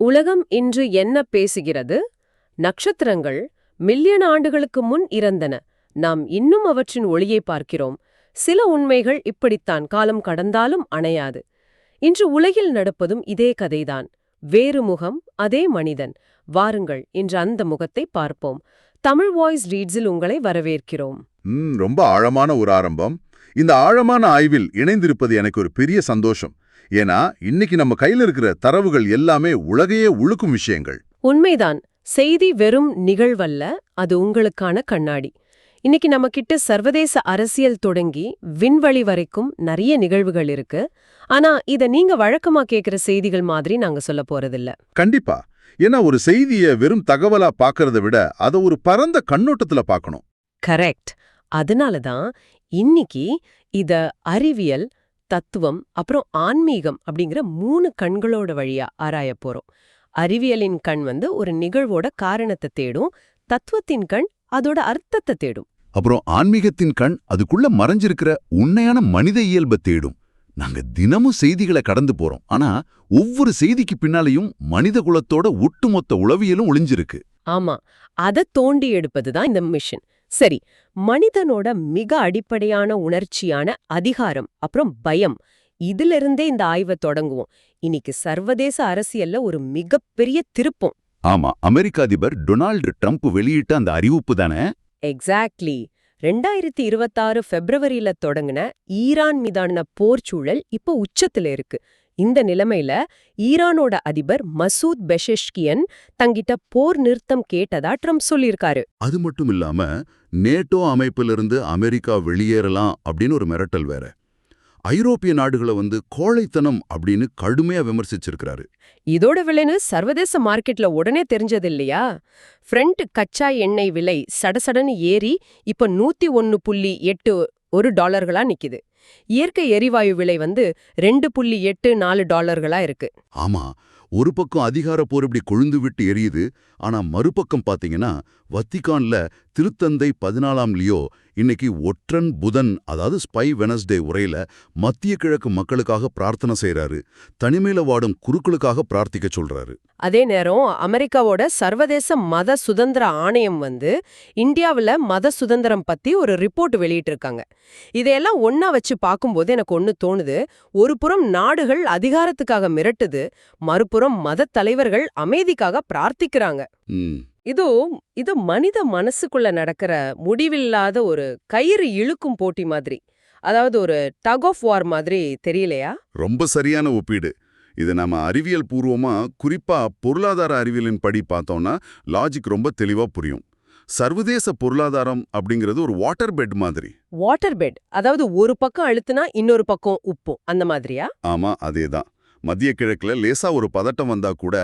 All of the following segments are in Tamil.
உலகம் இன்று என்ன பேசுகிறது? நட்சத்திரங்கள் மில்லியன் ஆண்டுகளுக்கு முன் இறந்தன. நாம் இன்னும் அவற்றின் ஒளியை பார்க்கிறோம். சில உண்மைகள் இப்படித்தான் காலம் கடந்தாலும் அணையாது. இன்று உலகில் நடப்பதும் இதே கதைதான். வேறு முகம், அதே மனிதன். வாருங்கள், இன்று அந்த முகத்தை பார்ப்போம். தமிழ் வாய்ஸ் ரீட்ஸில் உங்களை வரவேற்கிறோம். ரொம்ப ஆழமான ஒரு ஆரம்பம். இந்த ஆழமான ஆய்வில் இணைந்திருப்பது எனக்கு ஒரு பெரிய சந்தோஷம். ஏன்னா இன்னைக்கு நம்ம கையில இருக்கிற தரவுகள் எல்லாமே உலகையே உழுக்கும் விஷயங்கள். உண்மைதான். செய்தி வெறும் நிகழ்வல்ல, அது உங்களுக்கான கண்ணாடி. இன்னைக்கு நம்ம கிட்ட சர்வதேச அரசியல் தொடங்கி விண்வெளி வரைக்கும் நிறைய நிகழ்வுகள் இருக்கு. ஆனா இத நீங்க வழக்கமா கேக்குற செய்திகள் மாதிரி நாங்க சொல்ல போறதில்ல. கண்டிப்பா. ஏன்னா ஒரு செய்தியை வெறும் தகவலா பாக்கறத விட அதை ஒரு பரந்த கண்ணோட்டத்துல பார்க்கணும். கரெக்ட். அதனாலதான் இன்னைக்கு இத அறிவியல், தத்துவம் அப்புறம் ஆன்மீகம் அப்படிங்கிற 3 கண்களோட வழியா ஆராய போறோம். அறிவியலின் கண் ஒரு நிகழ்வோட காரணத்தை தேடும், தத்துவத்தின் கண் அதோட அர்த்தத்தை தேடும். அப்புறம் ஆன்மீகத்தின் கண் அதுக்குள்ள மறைஞ்சிருக்கிற உண்மையான மனித இயல்பை தேடும். நாங்க தினமும் செய்திகளை கடந்து போறோம், ஆனா ஒவ்வொரு செய்திக்கு பின்னாலையும் மனித குலத்தோட ஒட்டுமொத்த உளவியலும் ஒளிஞ்சிருக்கு. ஆமா, அதை தோண்டி எடுப்பதுதான் இந்த மிஷன். சரி, மனிதனோட மிக அடிப்படையான உணர்ச்சியான அதிகாரம் அப்புறம் பயம், இதிலிருந்தே இந்த ஆய்வை தொடங்குவோம். இன்னைக்கு சர்வதேச அரசியல்ல ஒரு மிகப்பெரிய திருப்பம். ஆமா, அமெரிக்க அதிபர் டொனால்டு ட்ரம்ப் வெளியிட்ட அந்த அறிவிப்பு தானே? எக்ஸாக்ட்லி. 2026 பிப்ரவரியில தொடங்கின ஈரான் மீதான போர் சூழல் இப்போ உச்சத்துல இருக்கு. இந்த நிலைமையில ஈரானோட அதிபர் மசூத் பெஷெஷ்கியன் தங்கிட்ட போர் நிறுத்தம் கேட்டதா ட்ரம்ப் சொல்லியிருக்காரு. அது மட்டும் இல்லாம நேட்டோ அமைப்பிலிருந்து அமெரிக்கா வெளியேறலாம் அப்படின்னு ஒரு மிரட்டல் வேற. ஐரோப்பிய நாடுகளை கோழைத்தனம் அப்படின்னு கடுமையா விமர்சிச்சிருக்கிறாரு. இதோட விலைன்னு சர்வதேச மார்க்கெட்ல உடனே தெரிஞ்சது இல்லையா? ஃப்ரண்ட் கச்சா எண்ணெய் விலை சடசடன்னு ஏறி இப்ப $100.8 நிக்குது. இயற்கை எரிவாயு விலை $2.84 இருக்கு. ஆமா, ஒரு பக்கம் அதிகார போர் இப்படி கொழுந்து விட்டு எரியுது. ஆனா மறுபக்கம் பாத்தீங்கன்னா வத்திக்கான்ல திருத்தந்தை 14ஆம் லியோ இன்னைக்கு ஒற்றன் புதன், அதாவது ஸ்பை வெனஸ்டே உரையில மத்திய கிழக்கு மக்களுக்காக பிரார்த்தனை செய்யறாரு. தனிமையில வாடும் குருக்களுக்காக பிரார்த்திக்க சொல்றாரு. அதே நேரம் அமெரிக்காவோட சர்வதேச மத சுதந்திர ஆணையம் இந்தியாவுல மத சுதந்திரம் பத்தி ஒரு ரிப்போர்ட் வெளியிட்டு இருக்காங்க. இதையெல்லாம் ஒன்னா வச்சு பார்க்கும்போது எனக்கு ஒண்ணு தோணுது. ஒரு புறம் நாடுகள் அதிகாரத்துக்காக மிரட்டுது, மறுபுறம் மத தலைவர்கள் அமைதிக்காக பிரார்த்திக்கிறாங்க. இது மனித மனசுக்குள்ள நடக்கிற முடிவில்லாத ஒரு கயிறு இழுக்கும் போட்டி மாதிரி, அதாவது ஒரு டக் ஆஃப் வார் மாதிரி தெரியலையா? ரொம்ப சரியான ஒப்பீடு. இது நம்ம அறிவியல் பூர்வமா, குறிப்பா பொருளாதார அறிவியலின் படி பார்த்தோம்னா லாஜிக் ரொம்ப தெளிவா புரியும். சர்வதேச பொருளாதாரம் அப்படிங்கிறது ஒரு வாட்டர் பெட் மாதிரி. வாட்டர் பெட், அதாவது ஒரு பக்கம் அழுத்துனா இன்னொரு பக்கம் உப்பும், அந்த மாதிரியா? ஆமா, அதேதான். மத்திய கிழக்குல லேசா ஒரு பதட்டம் வந்தா கூட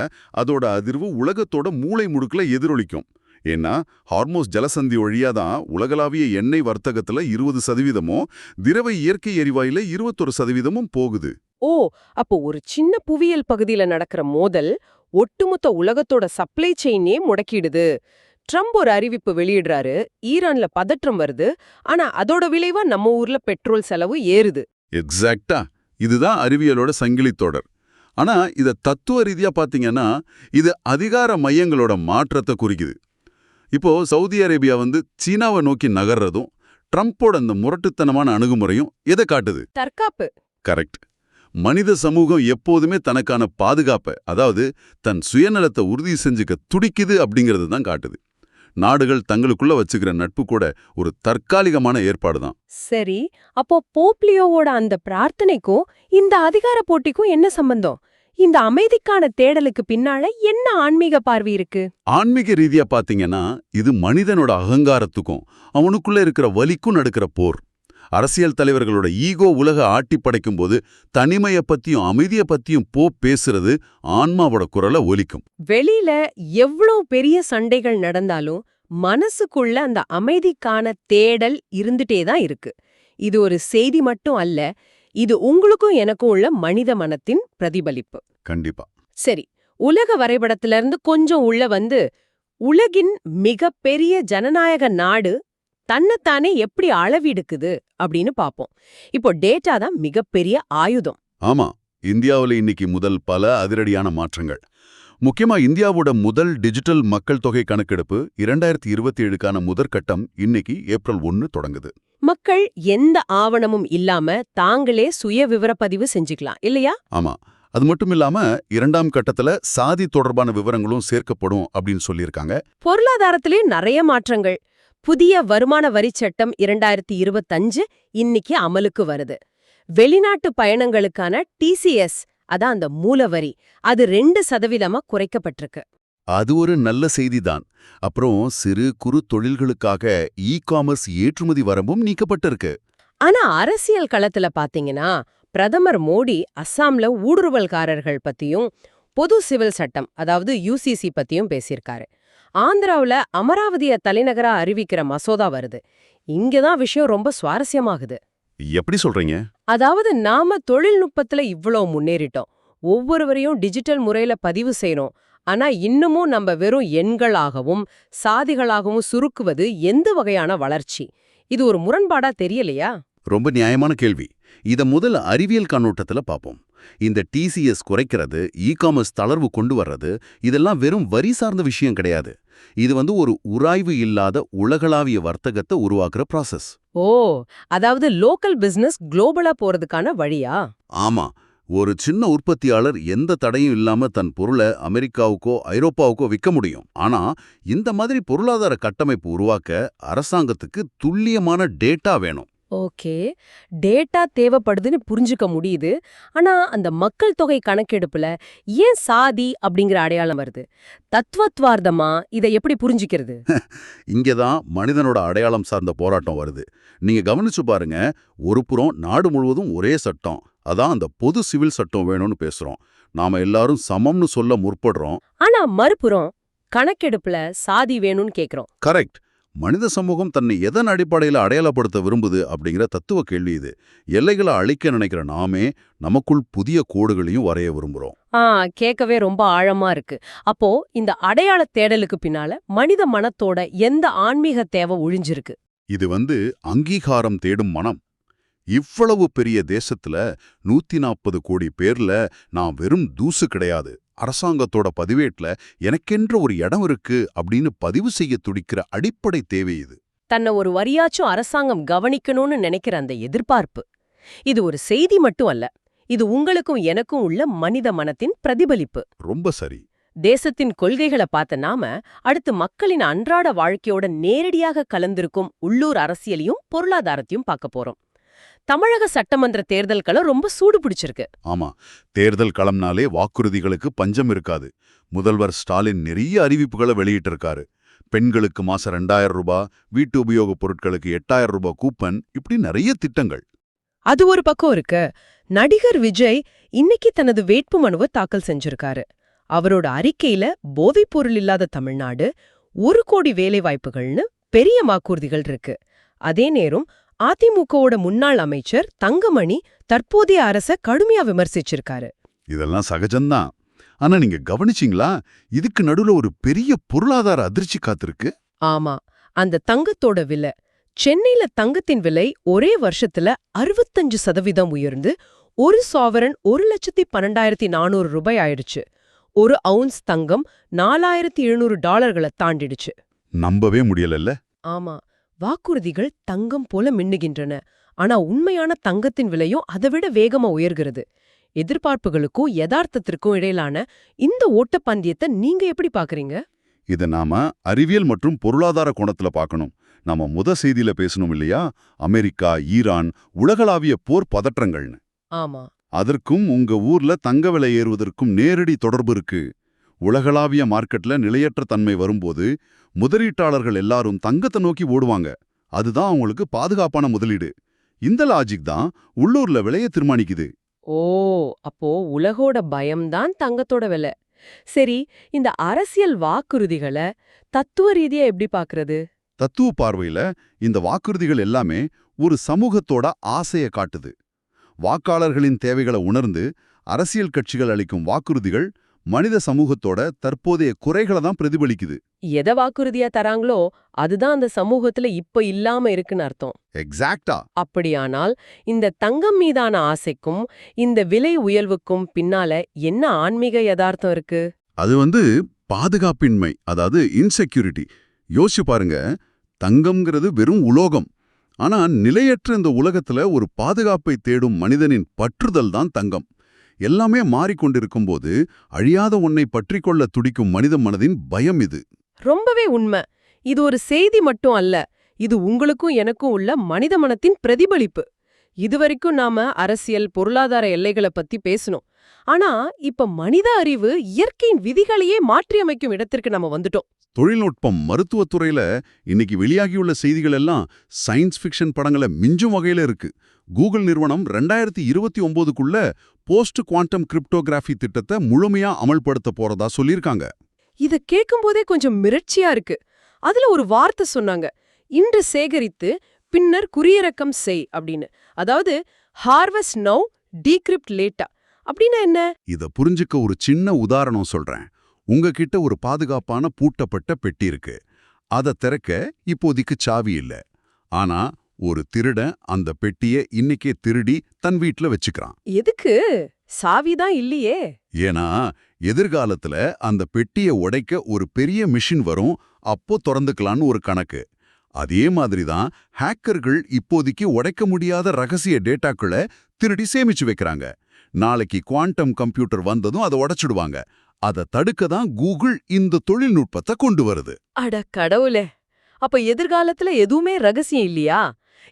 அதோட அதிர்வு உலகத்தோட மூளை முடுக்குல எதிரொலிக்கும். ஏன்னா ஹார்மோஸ் ஜலசந்தி வழியா தான் உலகளாவிய எண்ணெய் வர்த்தகத்துல 20%, திரவ இயற்கை எரிவாயில 21% போகுது. ஓ, அப்போ ஒரு சின்ன புவியியல் பகுதியில நடக்கிற மோதல் ஒட்டுமொத்த உலகத்தோட சப்ளை செயினே முடக்கிடுது. ட்ரம்ப் ஒரு அறிவிப்பு வெளியிடுறாரு, ஈரான்ல பதற்றம் வருது, ஆனா அதோட விளைவா நம்ம ஊர்ல பெட்ரோல் செலவு ஏறுது. எக்ஸாக்டா, இதுதான் அறிவியலோட சங்கிலி தொடர். ஆனா இத தத்துவ ரீதியா பாத்தீங்கன்னா இது அதிகார மையங்களோட மாற்றத்தை குறிக்குது. இப்போ சவுதி அரேபியா சீனாவை நோக்கி நகர்றதும் ட்ரம்போட அந்த முரட்டுத்தனமான அணுகுமுறையும் எதை காட்டுது? தற்காப்பு. கரெக்ட். மனித சமூகம் எப்போதுமே தனக்கான பாதுகாப்பை, அதாவது தன் சுயநலத்தை உறுதி செஞ்சுக்க துடிக்குது அப்படிங்கிறது தான் காட்டுது. நாடுகள் தங்களுக்குள்ள வச்சுக்கிற நட்பு கூட ஒரு தற்காலிகமான ஏற்பாடுதான். சரி, அப்போ போப்லியோவோட அந்த பிரார்த்தனைக்கும் இந்த அதிகார போட்டிக்கும் என்ன சம்பந்தம்? இந்த அமைதிக்கான தேடலுக்கு பின்னால என்ன ஆன்மீக பார்வை இருக்கு? ஆன்மீக ரீதியா பாத்தீங்கன்னா இது மனிதனோட அகங்காரத்துக்கும் அவனுக்குள்ள இருக்கிற வலிக்கும் நடக்கிற போர். அரசியல் தலைவர்களோட ஈகோ உலக ஆட்டி படைக்கும் போது தனிமையை பத்தியும் அமைதியை பத்தியும் பேசுறது ஆன்மாவோட குரலை ஒலிக்கும். வெளியில எவ்வளவு பெரிய சண்டைகள் நடந்தாலும் மனசுக்குள்ள அந்த அமைதிக்கான தேடல் இருந்துட்டே தான் இருக்கு. இது ஒரு செய்தி மட்டும் அல்ல, இது உங்களுக்கும் எனக்கும் உள்ள மனித மனத்தின் பிரதிபலிப்பு. கண்டிப்பா. சரி, உலக வரைபடத்திலிருந்து கொஞ்சம் உள்ள உலகின் மிக பெரிய ஜனநாயக நாடு தன்னைத்தானே எப்படி அளவிடுக்குது அப்படின்னு பாப்போம். இப்போ டேட்டா தான் மிகப்பெரிய ஆயுதம். ஆமா, இந்தியாவுல இன்னைக்கு முதல் பல அதிரடியான மாற்றங்கள். முக்கியமா இந்தியாவோட முதல் டிஜிட்டல் மக்கள் தொகை கணக்கெடுப்பு 2027க்கான முதற்கட்டம் இன்னைக்கு ஏப்ரல் 1 தொடங்குது. மக்கள் எந்த ஆவணமும் இல்லாம தாங்களே சுய விவரப்பதிவு செஞ்சுக்கலாம் இல்லையா? ஆமா. அது மட்டும் இல்லாம 2ஆம் கட்டத்துல சாதி தொடர்பான விவரங்களும் சேர்க்கப்படும் அப்படின்னு சொல்லியிருக்காங்க. பொருளாதாரத்திலே நிறைய மாற்றங்கள். புதிய வருமான வரிச் சட்டம் 2025 இன்னைக்கு அமலுக்கு வருது. வெளிநாட்டு பயணங்களுக்கான TCS, அதான் அந்த மூலவரி, அது 2% குறைக்கப்பட்டிருக்கு. அது ஒரு நல்ல செய்திதான். அப்புறம் சிறு குறு தொழில்களுக்காக காமர்ஸ் ஏற்றுமதி வரம்பும் நீக்கப்பட்டிருக்கு. ஆனா அரசியல் களத்துல பாத்தீங்கன்னா பிரதமர் மோடி அஸ்ஸாம்ல ஊடுருவல்காரர்கள் பத்தியும் பொது சிவில் சட்டம் அதாவது UCC பத்தியும் பேசியிருக்காரு. ஆந்திராவுல அமராவதிய தலைநகரா அறிவிக்கிற மசோதா வருது. இங்கதான் விஷயம் ரொம்ப சுவாரஸ்யமாகுது. எப்படி சொல்றீங்க? அதாவது நாம தொழில்நுட்பத்துல இவ்ளோ முன்னேறிட்டோம், ஒவ்வொருவரையும் டிஜிட்டல் முறையில பதிவு செய்யறோம். ஆனா இன்னமும் நம்ம வெறும் எண்களாகவும் சாதிகளாகவும் சுருக்குவது எந்த வகையான வளர்ச்சி? இது ஒரு முரண்பாடா தெரியலையா? ரொம்ப நியாயமான கேள்வி. இத முதல்ல அறிவியல் கண்ணோட்டத்துல பாப்போம். இந்த TCS குறைக்கிறது, காமர்ஸ் தளர்வு கொண்டு வர்றது, இதெல்லாம் வெறும் வரி சார்ந்த விஷயம் கிடையாது. இது ஒரு உராய்வு இல்லாத உலகளாவிய வர்த்தகத்தை உருவாக்குற ப்ராசஸ். ஓ, அதாவது லோக்கல் பிசினஸ் குளோபலா போறதுக்கான வழியா? ஆமா. ஒரு சின்ன உற்பத்தியாளர் எந்த தடையும் இல்லாம தன் பொருளை அமெரிக்காவுக்கோ ஐரோப்பாவுக்கோ விற்க முடியும். ஆனா இந்த மாதிரி பொருளாதார கட்டமைப்பு உருவாக்க அரசாங்கத்துக்கு துல்லியமான டேட்டா வேணும். ஓகே, டேட்டா தேவைப்படுதுன்னு புரிஞ்சுக்க முடியுது. ஆனா அந்த மக்கள் தொகை கணக்கெடுப்புல ஏன் சாதி அப்படிங்கிற அடையாளம் வருது? தத்துவத்வார்த்தமா இதை எப்படி புரிஞ்சுக்கிறது? இங்கதான் மனிதனோட அடையாளம் சார்ந்த போராட்டம் வருது. நீங்க கவனிச்சு பாருங்க. ஒரு புறம் நாடு முழுவதும் ஒரே சட்டம், அதான் அந்த பொது சிவில் சட்டம் வேணும்னு பேசுறோம். நாம எல்லாரும் சமம்னு சொல்ல முற்படுறோம். ஆனா மறுபுறம் கணக்கெடுப்புல சாதி வேணும்னு கேக்குறோம். கரெக்ட். மனித சமூகம் தன்னை எதன் அடிப்படையில் அடையாளப்படுத்த விரும்புது அப்படிங்கிற தத்துவ கேள்வி இது. எல்லைகளை அழிக்க நினைக்கிற நாமே நமக்குள் புதிய கோடுகளையும் வரைய விரும்புறோம். கேட்கவே ரொம்ப ஆழமா இருக்கு. அப்போ இந்த அடையாள தேடலுக்கு பின்னால மனித மனத்தோட எந்த ஆன்மீக தேவை ஒழிஞ்சிருக்கு? இது அங்கீகாரம் தேடும் மனம். இவ்வளவு பெரிய தேசத்துல 140 கோடி பேர்ல நான் வெறும் தூசு கிடையாது, அரசாங்கத்தோட பதிவேட்ல எனக்கென்ற ஒரு இடம் இருக்கு அப்படின்னு பதிவு செய்ய துடிக்கிற அடிப்படை தேவை இது. தன்னை ஒரு வரியாச்சும் அரசாங்கம் கவனிக்கணும்னு நினைக்கிற அந்த எதிர்பார்ப்பு, இது ஒரு செய்தி மட்டும் அல்ல, இது உங்களுக்கும் எனக்கும் உள்ள மனித மனத்தின் பிரதிபலிப்பு. ரொம்ப சரி. தேசத்தின் கொள்கைகளை பார்த்த நாம அடுத்து மக்களின் அன்றாட வாழ்க்கையோட நேரடியாக கலந்திருக்கும் உள்ளூர் அரசியலையும் பொருளாதாரத்தையும் பார்க்க போறோம். தமிழக சட்டமன்ற தேர்தல் களம் ரொம்ப சூடு பிடிச்சிருக்கு. ஆமா, தேர்தல் களம்னாலே வாக்குறுதிகளுக்கு பஞ்சம் இருக்காது. முதல்வர் ஸ்டாலின் நிறைய அறிவிப்புகளை வெளியிட்டிருக்காரு. பெண்களுக்கு மாசம் 2000 ரூபாய், வீட்டு உபயோகப் பொருட்களுக்கு 8000 ரூபாய் கூப்பன், இப்படி நிறைய திட்டங்கள். அது ஒரு பக்கம் இருக்கு. நடிகர் விஜய் இன்னைக்கு தனது வேட்புமனுவை தாக்கல் செஞ்சிருக்காரு. அவரோட அறிக்கையில போதைப்பொருள் இல்லாத தமிழ்நாடு, 1 கோடி வேலைவாய்ப்புகள்னு பெரிய வாக்குறுதிகள் இருக்கு. அதே நேரம் அதிமுகவோட முன்னாள் அமைச்சர் தங்கமணி தற்போதைய அரச கடுமையா விமர்சிச்சிருக்காரு. இதெல்லாம் சகஜம்தான். ஆனா நீங்க கவனிச்சீங்களா, இதுக்கு நடுவுல ஒரு பெரிய பொருளாதார அதிர்ச்சி காத்திருக்கு. ஆமா, அந்த தங்கத்தோட விலை. சென்னையில தங்கத்தின் விலை ஒரே வருஷத்துல 65% உயர்ந்து ஒரு சாவரன் 1,12,400 ரூபாய் ஆயிடுச்சு. ஒரு அவுன்ஸ் தங்கம் $4,700 தாண்டிடுச்சு. நம்பவே முடியலல்ல? ஆமா, வாக்குறுதிகள் தங்கம் போல மின்னுகின்றன. ஆனா உண்மையான தங்கத்தின் விலையும் அதைவிட வேகமா உயர்கிறது. எதிர்பார்ப்புகளுக்கும் யதார்த்தத்திற்கும் இடையிலான இந்த ஓட்டப்பந்தயத்தை நீங்க எப்படி பாக்குறீங்க? இதை நாம அறிவியல் மற்றும் பொருளாதார கோணத்துல பார்க்கணும். நாம செய்தியில பேசணும் இல்லையா, அமெரிக்கா, ஈரான், உலகளாவிய போர் பதற்றங்கள்னு. ஆமா, அதற்கும் உங்க ஊர்ல தங்க விலை ஏறுவதற்கும் நேரடி தொடர்பு இருக்கு. உலகளாவிய மார்க்கெட்ல நிலையற்ற தன்மை வரும்போது முதலீட்டாளர்கள் எல்லாரும் தங்கத்தை நோக்கி ஓடுவாங்க. அதுதான் அவங்களுக்கு பாதுகாப்பான முதலீடு. இந்த லாஜிக் தான் உள்ளூர்ல விலையை தீர்மானிக்குது. ஓ, அப்போ உலகோட பயம்தான் தங்கத்தோட விலை. சரி, இந்த அரசியல் வாக்குறுதிகளை தத்துவ ரீதியா எப்படி பாக்குறது? தத்துவ பார்வையில இந்த வாக்குறுதிகள் எல்லாமே ஒரு சமூகத்தோட ஆசையை காட்டுது. வாக்காளர்களின் தேவைகளை உணர்ந்து அரசியல் கட்சிகள் அளிக்கும் வாக்குறுதிகள் மனித சமூகத்தோட தற்போதைய குறைகளை தான் பிரதிபலிக்குது. எதை வாக்குறுதியா தராங்களோ அதுதான் அந்த சமூகத்துல இப்ப இல்லாம இருக்குன்னு அர்த்தம். எக்ஸாக்டா. அப்படியானால் இந்த தங்கம் மீதான ஆசைக்கும் இந்த விலை உயர்வுக்கும் பின்னால என்ன ஆன்மீக யதார்த்தம் இருக்கு? அது பாதுகாப்பின்மை, அதாவது இன்செக்யூரிட்டி. யோசிச்சு பாருங்க, தங்கம்ங்கிறது வெறும் உலோகம். ஆனா நிலையற்ற இந்த உலகத்துல ஒரு பாதுகாப்பை தேடும் மனிதனின் பற்றுதல் தான் தங்கம். எல்லாமே மாறிக்கொண்டிருக்கும்போது அழியாத ஒன்னை பற்றிக்கொள்ள துடிக்கும் மனித மனதின் பயம் இது. ரொம்பவே உண்மை. இது ஒரு செய்தி மட்டும் அல்ல, இது உங்களுக்கும் எனக்கும் உள்ள மனித மனத்தின் பிரதிபலிப்பு. இதுவரைக்கும் நாம அரசியல், பொருளாதார எல்லைகளை பத்தி பேசணும். ஆனா இப்ப மனித அறிவு இயற்கையின் விதிகளையே மாற்றியமைக்கும் இடத்திற்கு நம்ம வந்துட்டோம். தொழில்நுட்பம், மருத்துவத்துறையில இன்னைக்கு வெளியாகியுள்ள செய்திகள் எல்லாம் சயின்ஸ் ஃபிக்ஷன் படங்களை மிஞ்சும் வகையில இருக்கு. கூகுள் நிறுவனம் 2029க்குள்ள போஸ்ட் குவாண்டம் கிரிப்டோகிராஃபி திட்டத்தை முழுமையா அமல்படுத்த போறதா சொல்லியிருக்காங்க. இத கேட்கும்போதே கொஞ்சம் மிரட்சியா இருக்கு. அதுல ஒரு வார்த்தை சொன்னாங்க, இன்று சேகரித்து பின்னர் குறியிறக்கம் செய் அப்படின்னு. அதாவது ஹார்வெஸ்ட் நவ் டீக்ரிப்ட் லேட்டா அப்படின்னா என்ன? இத புரிஞ்சுக்க ஒரு சின்ன உதாரணம் சொல்றேன். உங்ககிட்ட ஒரு பாதுகாப்பான பூட்டப்பட்ட பெட்டி இருக்கு. அத திறக்க இப்போதைக்கு சாவி இல்ல. ஆனா ஒரு திருடன் அந்த பெட்டியை இன்னைக்கே திருடி தன் வீட்ல வச்சுக்கிறான். எதுக்கு? சாவிதான் இல்லையே. ஏன்னா எதிர்காலத்துல அந்த பெட்டியை உடைக்க ஒரு பெரிய மிஷின் வரும், அப்போ திறந்துக்கலான்னு ஒரு கணக்கு. அதே மாதிரிதான் ஹேக்கர்கள் இப்போதைக்கு உடைக்க முடியாத ரகசிய டேட்டாக்களை திருடி சேமிச்சு வைக்கிறாங்க. நாளைக்கு குவாண்டம் கம்ப்யூட்டர் வந்ததும் அதை உடைச்சிடுவாங்க. அதை தடுக்க தான் கூகுள் இந்த தொழில்நுட்பத்தை கொண்டு வருது. அட கடவுளே! அப்ப எதிர்காலத்துல எதுவுமே ரகசியம் இல்லையா?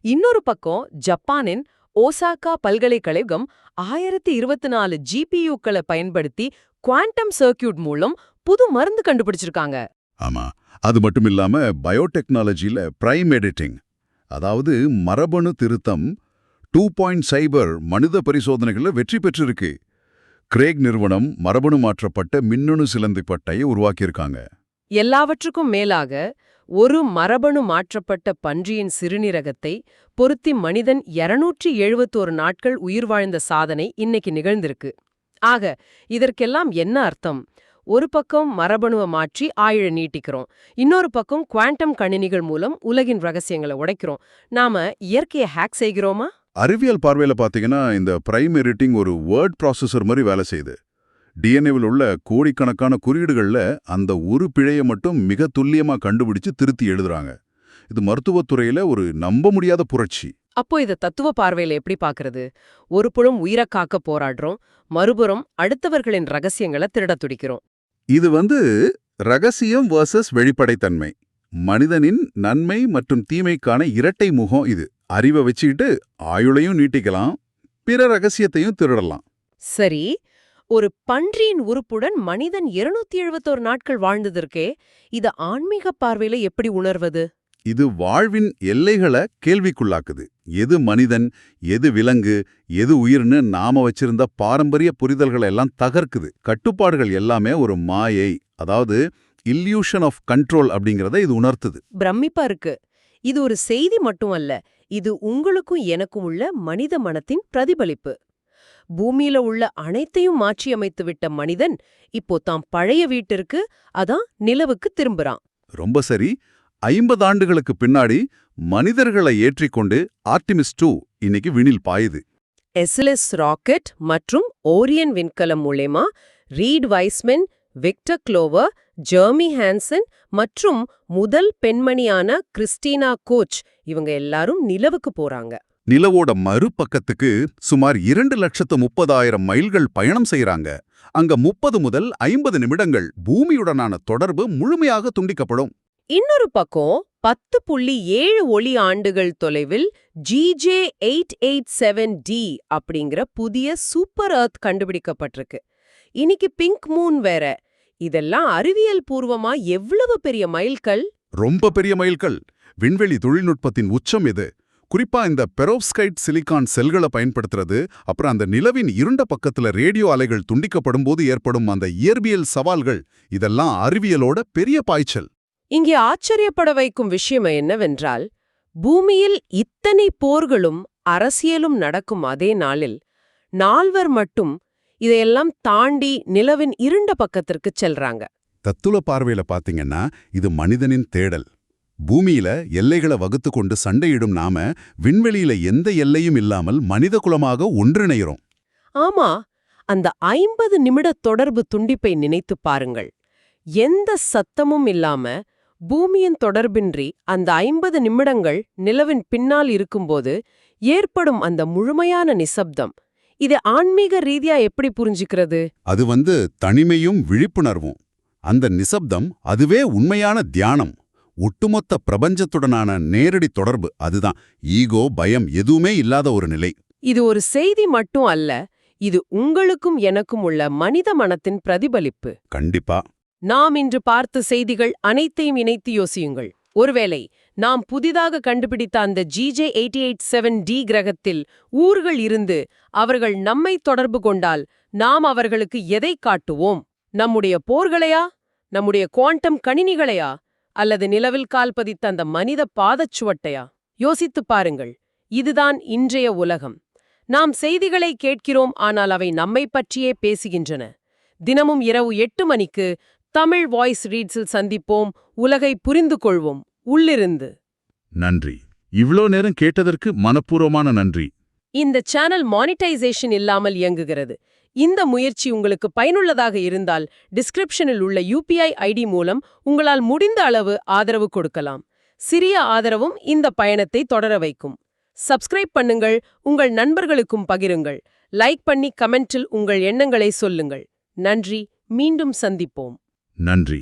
இன்னொரு பக்கம் ஜப்பானின் ஓசாகா பல்கலைக்கழகம் 1024 ஜிபியூக்களை பயன்படுத்தி குவாண்டம் சர்க்யூட் மூலம் புது மருந்து கண்டுபிடிச்சிருக்காங்க. ஆமா, அது மட்டும் இல்லாம பயோடெக்னாலஜியில பிரைம் எடிட்டிங், அதாவது மரபணு திருத்தம் 2.0 மனித பரிசோதனைகள்ல வெற்றி பெற்றிருக்கு. கிரேக் நிறுவனம் மரபணு மாற்றப்பட்ட மின்னணு சிலந்தி பட்டையை உருவாக்கியிருக்காங்க. எல்லாவற்றுக்கும் மேலாக ஒரு மரபணு மாற்றப்பட்ட பன்றியின் சிறுநீரகத்தை பொருத்தி மனிதன் 271 நாட்கள் உயிர் வாழ்ந்த சாதனை இன்னைக்கு நிகழ்ந்திருக்கு. ஆக இதற்கெல்லாம் என்ன அர்த்தம்? ஒரு பக்கம் மரபணுவை மாற்றி ஆயுள நீட்டிக்கிறோம், இன்னொரு பக்கம் குவாண்டம் கணினிகள் மூலம் உலகின் ரகசியங்களை உடைக்கிறோம். நாம இயற்கையை ஹேக் செய்கிறோமா? அறிவியல் பார்வையில பாத்தீங்கன்னா இந்த பிரைம் எடிட்டிங் ஒரு வேர்ட் ப்ராசஸர் மாதிரி வேலை செய்யுது. டிஎன்ஏவில் உள்ள கோடிக்கணக்கான குறியீடுகள்ல அந்த ஒரு பிழையை மட்டும் மிக துல்லியமா கண்டுபிடிச்சு திருத்தி எழுதுறாங்க. இது மருத்துவத்துறையில ஒரு நம்ப முடியாத புரட்சி. அப்போ இத தத்துவ பார்வையில எப்படி பாக்குறது? ஒரு புறம் உயிரை காக்க போராடுறோம், மறுபுறம் அடுத்தவர்களின் ரகசியங்களை திருடத் துடிக்கிறோம். இது ரகசியம் வர்சஸ் வெளிப்படைத்தன்மை, மனிதனின் நன்மை மற்றும் தீமைக்கான இரட்டை முகம். இது அறிவை வச்சுக்கிட்டு ஆயுளையும் நீட்டிக்கலாம், பிற ரகசியத்தையும் திருடலாம். சரி, ஒரு பன்றியின் உறுப்புடன் மனிதன் 271 நாட்கள் வாழ்ந்ததற்கே இத ஆன்மீக பார்வையில எப்படி உணர்வது? இது வாழ்வின் எல்லைகளை கேள்விக்குள்ளாக்குது. எது மனிதன், எது விலங்கு, எது உயிர்னு நாம வச்சிருந்த பாரம்பரிய புரிதல்களை எல்லாம் தகர்க்குது. கட்டுப்பாடுகள் எல்லாமே ஒரு மாயை, அதாவது இல்யூஷன் ஆஃப் கண்ட்ரோல் அப்படிங்கறத இது உணர்த்துது. பிரமிப்பா இருக்கு. இது ஒரு செய்தி மட்டும் அல்ல, இது உங்களுக்கும் எனக்கும் உள்ள மனித மனத்தின் பிரதிபலிப்பு. பூமியில உள்ள அனைத்தையும் மாற்றியமைத்து விட்ட மனிதன் இப்போ தாம் பழைய வீட்டிற்கு, அதான் நிலவுக்கு திரும்புறான். ரொம்ப சரி. 50 ஆண்டுகளுக்கு பின்னாடி மனிதர்களை ஏற்றிக்கொண்டு ஆர்டிமிஸ் 2 இன்னைக்கு விண்ணில் பாயுது. எஸ்எல்எஸ் ராக்கெட் மற்றும் ஓரியன் விண்கலம் மூலமா Reid Wiseman, Victor Glover, Jeremy Hansen மற்றும் முதல் பெண்மணியான கிறிஸ்டினா கோச் இவங்க எல்லாரும் நிலவுக்கு போறாங்க. நிலவோட மறுபக்கத்துக்கு சுமார் 2,30,000 மைல்கள் பயணம் செய்யறாங்க. அங்க 30 முதல் 50 நிமிடங்கள் பூமியுடனான தொடர்பு முழுமையாக துண்டிக்கப்படும். இன்னொரு பக்கம் 10.7 ஒளி ஆண்டுகள் தொலைவில் GJ887d அப்படிங்கிற புதிய சூப்பர் எர்த் கண்டுபிடிக்கப்பட்டிருக்கு. இன்னைக்கு பிங்க் மூன் வேற. இதெல்லாம் அறிவியல் பூர்வமா எவ்வளவு பெரிய மைல்கல்! ரொம்ப பெரிய மைல்கல். விண்வெளி தொழில்நுட்பத்தின் உச்சம் இது. குறிப்பா இந்த பெரோவ்ஸ்கைட் சிலிகான் செல்களை பயன்படுத்துறது, அப்புறம் அந்த நிலவின் இருண்ட பக்கத்துல ரேடியோ அலைகள் துண்டிக்கப்படும் போது ஏற்படும் அந்த இயற்பியல் சவால்கள், இதெல்லாம் அறிவியலோட பெரிய பாய்ச்சல். இங்கே ஆச்சரியப்பட வைக்கும் விஷயம் என்னவென்றால், பூமியில் இத்தனை போர்களும் அரசியலும் நடக்கும் அதே நாளில் நால்வர் மட்டும் இதையெல்லாம் தாண்டி நிலவின் இருண்ட பக்கத்திற்கு செல்றாங்க. தத்துவ பார்வையில பாத்தீங்கன்னா இது மனிதனின் தேடல். பூமியில எல்லைகளை வகுத்து கொண்டு சண்டையிடும் நாம விண்வெளியில எந்த எல்லையும் இல்லாமல் மனித குலமாக ஒன்றிணைகிறோம். ஆமா, அந்த 50 நிமிட தொடர்பு துண்டிப்பை நினைத்துப் பாருங்கள். எந்த சத்தமும் இல்லாம பூமியின் தொடர்பின்றி அந்த 50 நிமிடங்கள் நிலவின் பின்னால் இருக்கும்போது ஏற்படும் அந்த முழுமையான நிசப்தம், இது ஆன்மீக ரீதியா எப்படி புரிஞ்சுக்கிறது? அது தனிமையும் விழிப்புணர்வும். அந்த நிசப்தம் அதுவே உண்மையான தியானம். ஒட்டுமொத்த பிரபஞ்சத்துடனான நேரடி தொடர்பு. அதுதான் ஈகோ, பயம் எதுவுமே இல்லாத ஒரு நிலை. இது ஒரு செய்தி மட்டும் அல்ல, இது உங்களுக்கும் எனக்கும் உள்ள மனித மனத்தின் பிரதிபலிப்பு. கண்டிப்பா. நாம் இன்று பார்த்த செய்திகள் அனைத்தையும் இணைத்து யோசியுங்கள். ஒருவேளை நாம் புதிதாக கண்டுபிடித்த அந்த GJ887d கிரகத்தில் ஊர்கள் இருந்து அவர்கள் நம்மை தொடர்பு கொண்டால் நாம் அவர்களுக்கு எதை காட்டுவோம்? நம்முடைய போர்களையா, நம்முடைய குவாண்டம் கணினிகளையா, அல்லது நிலவில் கால் பதித்த அந்த மனித பாதச்சுவட்டையா? யோசித்துப் பாருங்கள். இதுதான் இன்றைய உலகம். நாம் செய்திகளை கேட்கிறோம், ஆனால் அவை நம்மை பற்றியே பேசுகின்றன. தினமும் இரவு 8 மணிக்கு தமிழ் வாய்ஸ் ரீட்ஸில் சந்திப்போம். உலகை புரிந்து கொள்வோம் உள்ளிருந்து. நன்றி. இவ்ளோ நேரம் கேட்டதற்கு மனப்பூர்வமான நன்றி. இந்த சேனல் மானிட்டைசேஷன் இல்லாமல் இயங்குகிறது. இந்த முயற்சி உங்களுக்கு பயனுள்ளதாக இருந்தால் டிஸ்கிரிப்ஷனில் உள்ள UPI ID மூலம் உங்களால் முடிந்த அளவு ஆதரவு கொடுக்கலாம். சிறிய ஆதரவும் இந்த பயணத்தை தொடர வைக்கும். சப்ஸ்கிரைப் பண்ணுங்கள், உங்கள் நண்பர்களுக்கும் பகிருங்கள். லைக் பண்ணி கமெண்டில் உங்கள் எண்ணங்களை சொல்லுங்கள். நன்றி. மீண்டும் சந்திப்போம். நன்றி.